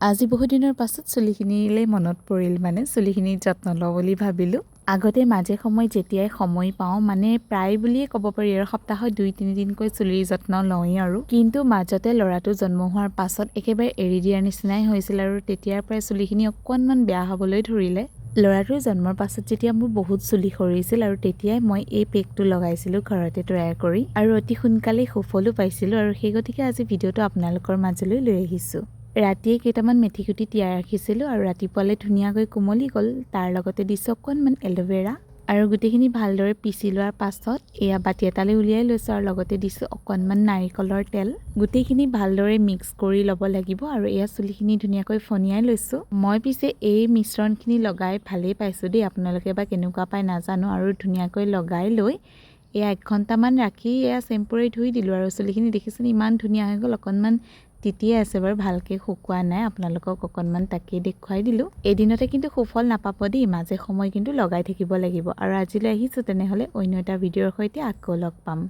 আজি বহুদিনৰ পাছত চুলিখিনিলৈ মনত পৰিল, মানে চুলিখিনিৰ যত্ন লওঁ বুলি ভাবিলোঁ। আগতে মাজে সময় যেতিয়াই সময় পাওঁ, মানে প্ৰায় বুলিয়ে ক'ব পাৰি আৰু সপ্তাহত 2-3 দিনকৈ চুলিৰ যত্ন লওঁৱেই আৰু। কিন্তু মাজতে ল'ৰাটো জন্ম হোৱাৰ পাছত একেবাৰে এৰি দিয়াৰ নিচিনাই হৈছিল আৰু তেতিয়াৰ পৰাই চুলিখিনি অকণমান বেয়া হ'বলৈ ধৰিলে। ল'ৰাটোৰ জন্মৰ পাছত যেতিয়া মোৰ বহুত চুলি সৰিছিল আৰু তেতিয়াই মই এই পেকটো লগাইছিলোঁ ঘৰতে তৈয়াৰ কৰি, আৰু অতি সোনকালেই সুফলো পাইছিলোঁ। আৰু সেই গতিকে আজি ভিডিঅ'টো আপোনালোকৰ মাজলৈ লৈ আহিছোঁ। ৰাতিয়ে কেইটামান মেথি গুটি তিয়াই ৰাখিছিলোঁ আৰু ৰাতিপুৱালে ধুনীয়াকৈ কোমলি গ'ল। তাৰ লগতে দিছোঁ অকণমান এল'ভেৰা আৰু গোটেইখিনি ভালদৰে পিচি লোৱাৰ পাছত এয়া বাতি এটালৈ উলিয়াই লৈছোঁ আৰু লগতে দিছোঁ অকণমান নাৰিকলৰ তেল। গোটেইখিনি ভালদৰে মিক্স কৰি ল'ব লাগিব আৰু এয়া চুলিখিনি ধুনীয়াকৈ ফনিয়াই লৈছোঁ। মই পিছে এই মিশ্ৰণখিনি লগাই ভালেই পাইছোঁ দেই, আপোনালোকে বা কেনেকুৱা পায় নাজানো। আৰু ধুনীয়াকৈ লগাই লৈ এয়া 1 ঘণ্টামান ৰাখি এয়া চেম্পুৰে ধুই দিলোঁ আৰু চুলিখিনি দেখিছেনে ইমান ধুনীয়া হৈ গ'ল। অকণমান তিতিয়ে আছে বাৰু, ভালকৈ শুকোৱা নাই, আপোনালোকক অকণমান তাকেই দেখুৱাই দিলোঁ। এদিনতে কিন্তু সুফল নাপাব দেই, মাজে সময় কিন্তু লগাই থাকিব লাগিব। আৰু আজিলৈ আহিছোঁ তেনেহ'লে, অন্য এটা ভিডিঅ'ৰ সৈতে আকৌ লগ পাম।